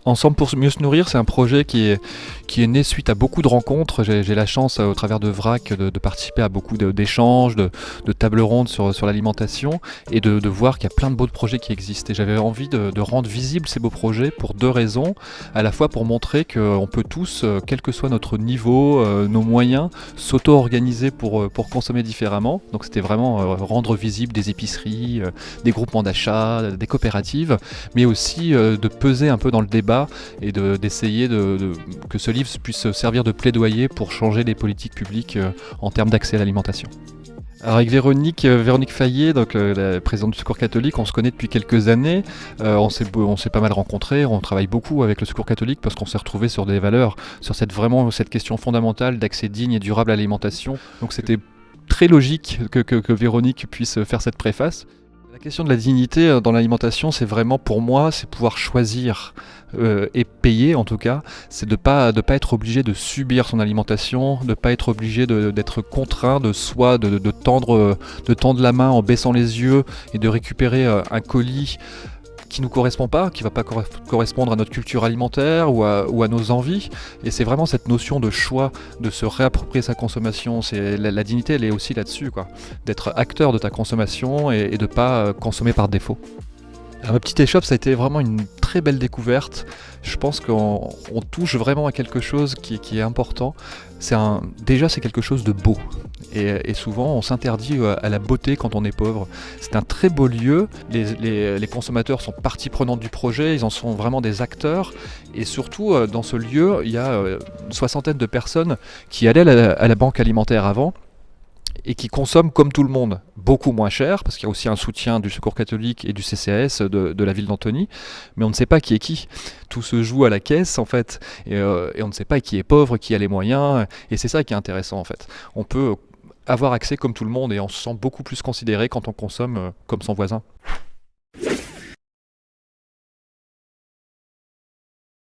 Ensemble pour mieux se nourrir, c'est un projet qui est né suite à beaucoup de rencontres. J'ai la chance, au travers de VRAC, de participer à beaucoup d'échanges, de tables rondes sur l'alimentation et de voir qu'il y a plein de beaux projets qui existent. Et j'avais envie de rendre visibles ces beaux projets pour deux raisons. À la fois pour montrer qu'on peut tous, quel que soit notre niveau, nos moyens, s'auto-organiser pour consommer différemment. Donc c'était vraiment rendre visible des épiceries, des groupements d'achat, des coopératives, mais aussi de peser un peu dans le débat et d'essayer que ce livre puisse servir de plaidoyer pour changer les politiques publiques en termes d'accès à l'alimentation. Alors avec Véronique Fayet, donc la présidente du Secours catholique, on se connaît depuis quelques années. On s'est pas mal rencontrés, on travaille beaucoup avec le Secours catholique parce qu'on s'est retrouvés sur des valeurs, sur cette question fondamentale d'accès digne et durable à l'alimentation. Donc c'était très logique que Véronique puisse faire cette préface. La question de la dignité dans l'alimentation, c'est vraiment pour moi, c'est pouvoir choisir et payer en tout cas, c'est de pas être obligé de subir son alimentation, de pas être obligé d'être contraint de tendre la main en baissant les yeux et de récupérer un colis qui nous correspond pas, qui va pas correspondre à notre culture alimentaire ou à nos envies. Et c'est vraiment cette notion de choix, de se réapproprier sa consommation. La dignité, elle est aussi là-dessus, quoi. D'être acteur de ta consommation et de pas consommer par défaut. Alors, ma petite échoppe, ça a été vraiment une très belle découverte. Je pense qu'on touche vraiment à quelque chose qui est important. Déjà, c'est quelque chose de beau. Et souvent, on s'interdit à la beauté quand on est pauvre. C'est un très beau lieu. Les consommateurs sont partie prenante du projet. Ils en sont vraiment des acteurs. Et surtout, dans ce lieu, il y a une soixantaine de personnes qui allaient à la banque alimentaire avant et qui consomment comme tout le monde, beaucoup moins cher, parce qu'il y a aussi un soutien du Secours catholique et du CCAS de la ville d'Antony, mais on ne sait pas qui est qui. Tout se joue à la caisse, en fait, et on ne sait pas qui est pauvre, qui a les moyens, et c'est ça qui est intéressant, en fait. On peut avoir accès comme tout le monde, et on se sent beaucoup plus considéré quand on consomme comme son voisin.